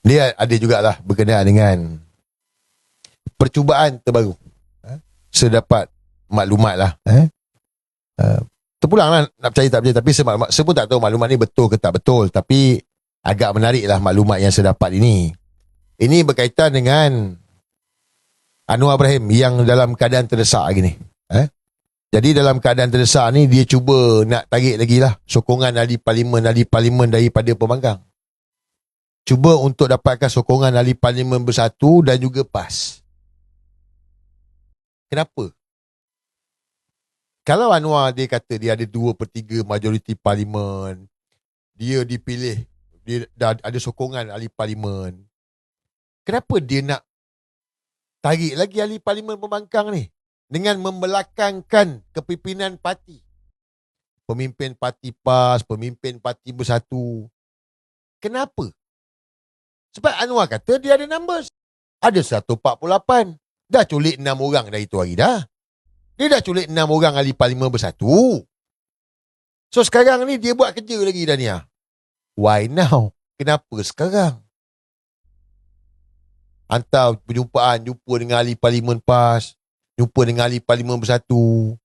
Dia ada jugalah berkenaan dengan percubaan terbaru. Sedapat maklumat lah. Terpulang lah nak percaya tak percaya. Tapi saya pun tak tahu maklumat ni betul ke tak betul. Tapi agak menarik lah maklumat yang saya dapat ini. Ini berkaitan dengan Anwar Ibrahim yang dalam keadaan terdesak lagi ni. Jadi dalam keadaan terdesak ni dia cuba nak tarik lagi lah sokongan ahli parlimen daripada pembangkang. Cuba untuk dapatkan sokongan ahli parlimen bersatu dan juga PAS. Kenapa? Kalau Anwar dia kata dia ada 2/3 majoriti parlimen, dia dipilih, dia dah ada sokongan ahli parlimen, kenapa dia nak tarik lagi ahli parlimen pembangkang ni dengan membelakangkan kepimpinan parti? Pemimpin parti PAS, pemimpin parti bersatu. Kenapa? Sebab Anwar kata dia ada numbers. Ada 148. Dah culik 6 orang dari tu hari dah. Dia dah culik 6 orang ahli parlimen bersatu. So sekarang ni dia buat kerja lagi dah ni. Why now? Kenapa sekarang? Hantar perjumpaan, jumpa dengan ahli parlimen PAS, jumpa dengan ahli parlimen bersatu.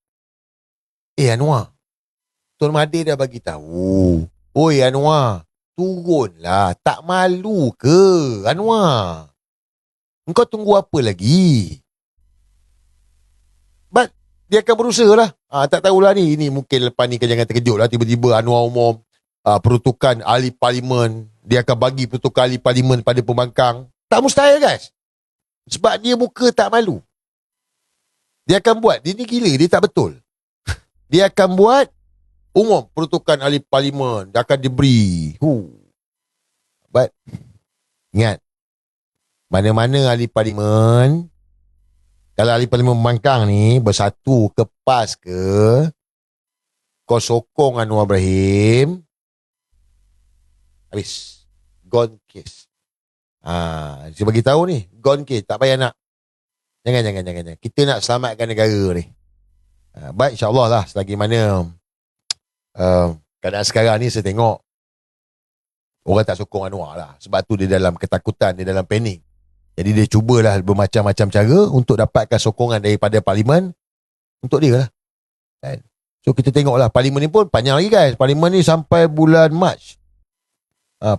Anwar, Tuan Mahathir dah bagi tahu. Oi Anwar, turunlah. Tak malu ke Anwar? Engkau tunggu apa lagi? But dia akan berusaha lah. Tak tahulah ni. Ini mungkin lepas ni jangan terkejut lah. Tiba-tiba Anwar umum peruntukan ahli parlimen. Dia akan bagi peruntukan ahli parlimen pada pembangkang. Tak mustahil guys. Sebab dia muka tak malu. Dia akan buat. Dia ni gila. Dia tak betul. Dia akan buat umum peruntukan ahli parlimen. Dia akan diberi. But ingat. Mana-mana ahli parlimen, kalau ahli parlimen pembangkang ni bersatu ke PAS ke, kau sokong Anwar Ibrahim, habis. Gone case. Saya bagi tahu ni, gone case. Tak payah nak. Jangan. Kita nak selamatkan negara ni. Baik, insyaAllah lah. Selagi mana keadaan sekarang ni saya tengok orang tak sokong Anwar lah. Sebab tu dia dalam ketakutan, dia dalam panik. Jadi dia cubalah bermacam-macam cara untuk dapatkan sokongan daripada parlimen untuk dia lah. So kita tengoklah, parlimen ni pun panjang lagi guys. Parlimen ni sampai bulan Mac.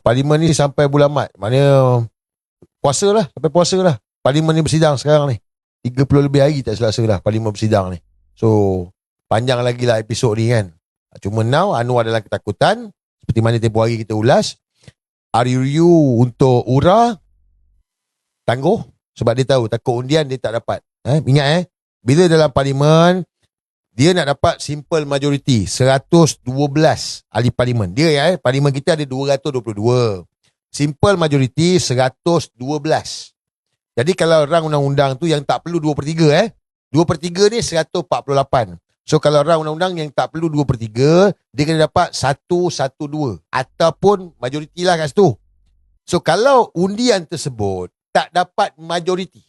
Parlimen ni sampai bulan Mac. Maknanya puasa lah, sampai puasa lah. Parlimen ni bersidang sekarang ni. 30 lebih hari tak selasa lah parlimen bersidang ni. So panjang lagi lah episod ni kan. Cuma now Anwar dalam ketakutan. Seperti mana tempoh hari kita ulas. RUU untuk URA tangguh. Sebab dia tahu takut undian dia tak dapat. Ingat bila dalam parlimen dia nak dapat simple majority 112 ahli parlimen. Dia parlimen kita ada 222. Simple majority 112. Jadi kalau rang undang-undang tu yang tak perlu 2/3 2/3 ni 148. So kalau rang undang-undang yang tak perlu 2/3, dia kena dapat 112 ataupun majoriti lah kat situ. So kalau undian tersebut tak dapat majoriti,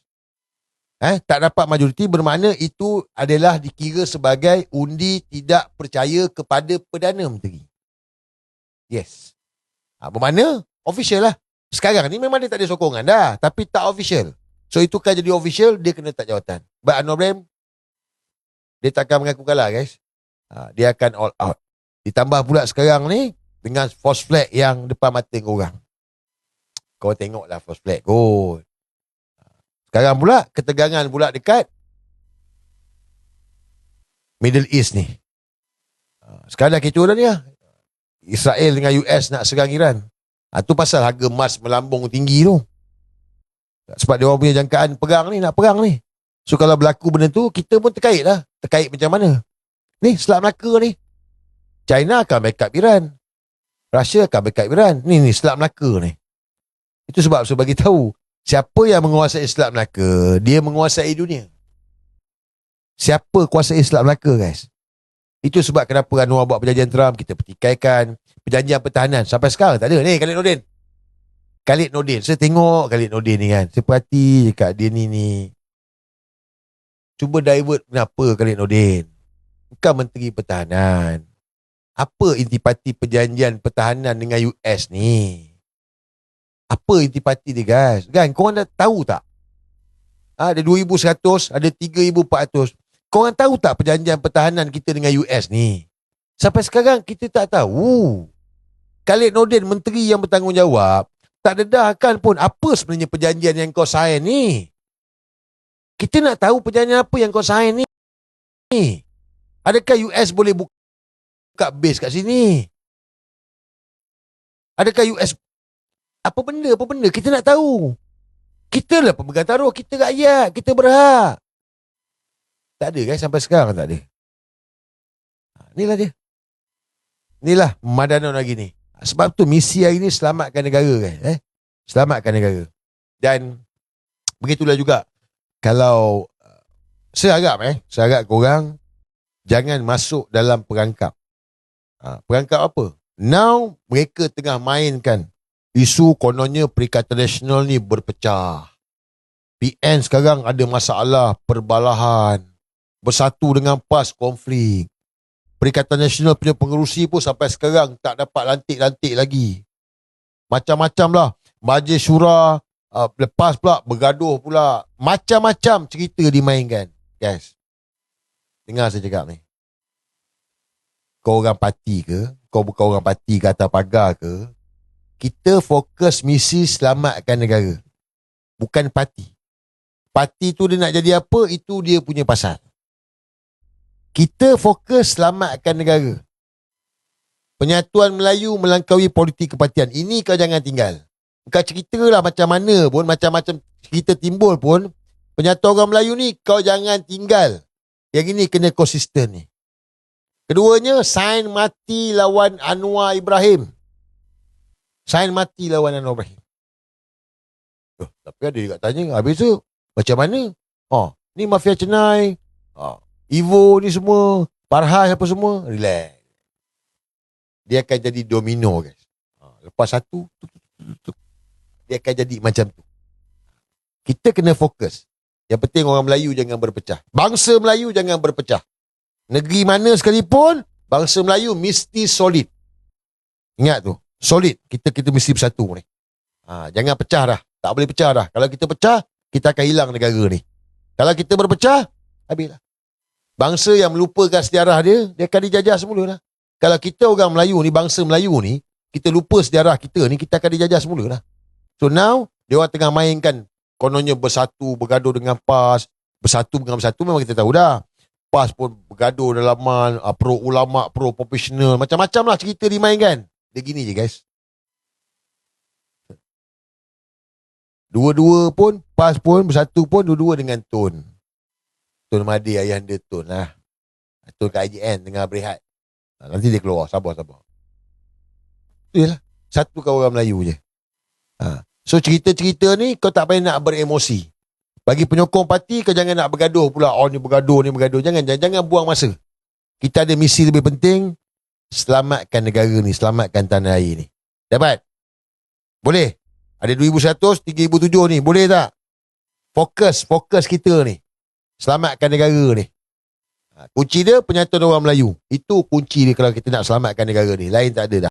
tak dapat majoriti bermakna itu adalah dikira sebagai undi tidak percaya kepada Perdana Menteri. Yes. Bermakna official lah. Sekarang ni memang dia tak ada sokongan dah, tapi tak official. So itu kan jadi official, dia kena tak jawatan. But Anwar Ibrahim, dia takkan mengaku kalah guys. Dia akan all out. Ditambah pula sekarang ni dengan false flag yang depan mata korang. Kau tengoklah false flag kot. Sekarang pula ketegangan pula dekat Middle East ni. Sekarang dah kecoh dah ni lah. Israel dengan US nak serang Iran. Tu pasal harga emas melambung tinggi tu. Sebab dia orang punya jangkaan perang ni, nak perang ni. So kalau berlaku benda tu, kita pun terkait lah. Terkait macam mana? Ni Selat Melaka ni. China akan backup Iran. Russia akan backup Iran. Ni Selat Melaka ni. Itu sebab saya bagi tahu, siapa yang menguasai Selat Melaka, dia menguasai dunia. Siapa kuasai Selat Melaka guys? Itu sebab kenapa Anwar buat perjanjian Trump, kita pertikaikan perjanjian pertahanan. Sampai sekarang tak ada. Ni Khalid Nordin. Saya tengok Khalid Nordin ni kan. Saya perhati kat dia ni. Cuba divert kenapa Khalid Nordin. Bukan Menteri Pertahanan. Apa intipati perjanjian pertahanan dengan US ni? Apa intipati dia guys? Kan korang dah tahu tak? Ada 2,100, ada 3,400. Korang tahu tak perjanjian pertahanan kita dengan US ni? Sampai sekarang kita tak tahu. Khalid Nordin, menteri yang bertanggungjawab, tak dedahkan pun apa sebenarnya perjanjian yang kau sign ni. Kita nak tahu perjanjian apa yang kau sign ni. Adakah US boleh buka base kat sini? Adakah US apa benda? Kita nak tahu. Kita lah pemegang taruh, kita rakyat, kita berhak. Tak ada guys, sampai sekarang tak ada. Inilah dia. Inilah Madano lagi ni. Sebab tu misi hari ni selamatkan negara guys. Selamatkan negara. Dan begitulah juga. Kalau saya harap korang jangan masuk dalam perangkap. Perangkap apa? Now mereka tengah mainkan isu kononnya Perikatan Nasional ni berpecah. PN sekarang ada masalah perbalahan. Bersatu dengan PAS konflik. Perikatan Nasional punya pengerusi pun sampai sekarang tak dapat lantik-lantik lagi. Macam-macam lah. Majlis Syura, lepas pula bergaduh pula. Macam-macam cerita dimainkan. Guys, dengar saya cakap ni. Kau orang parti ke? Kau bukan orang parti ke atas pagar ke? Kita fokus misi selamatkan negara. Bukan parti. Parti tu dia nak jadi apa, itu dia punya pasal. Kita fokus selamatkan negara. Penyatuan Melayu melangkaui politik kepartian. Ini kau jangan tinggal. Kau ceritalah macam mana pun, macam-macam cerita timbul pun, penyatuan orang Melayu ni kau jangan tinggal. Yang ini kena konsisten ni. Keduanya, sign mati lawan Anwar Ibrahim. Sign mati lawan Anwar Ibrahim. Tapi ada juga tanya, habis tu macam mana? Ni Mafia Cenai, Evo ni semua, Farhas apa semua, relax. Dia akan jadi domino guys. Lepas satu, dia akan jadi macam tu. Kita kena fokus. Yang penting orang Melayu jangan berpecah. Bangsa Melayu jangan berpecah. Negeri mana sekalipun, bangsa Melayu mesti solid. Ingat tu, solid. Kita mesti bersatu ni. Jangan pecah dah. Tak boleh pecah dah. Kalau kita pecah, kita akan hilang negara ni. Kalau kita berpecah, habislah. Bangsa yang melupakan sejarah dia akan dijajah semula lah. Kalau kita orang Melayu ni, bangsa Melayu ni, kita lupa sejarah kita ni, kita akan dijajah semula lah. So now, dia orang tengah mainkan kononnya bersatu, bergaduh dengan PAS. Bersatu dengan bersatu memang kita tahu dah. PAS pun bergaduh dalaman, pro ulama, pro profesional, macam-macam lah cerita dimainkan. Dia gini je guys. Dua-dua pun, PAS pun, bersatu pun, dua-dua dengan Tun Mahdi, ayah dia Tun lah. Tun kat IJN tengah berehat. Nanti dia keluar, sabar. Itu je lah. Satu kau orang Melayu je. So cerita-cerita ni kau tak payah nak beremosi. Bagi penyokong parti kau jangan nak bergaduh pula. Ni bergaduh. Jangan buang masa. Kita ada misi lebih penting. Selamatkan negara ni, selamatkan tanah air ni. Dapat? Boleh? Ada 2,100, 3,007 ni. Boleh tak? Fokus kita ni. Selamatkan negara ni. Kunci dia penyatuan orang Melayu. Itu kunci dia kalau kita nak selamatkan negara ni. Lain tak ada dah.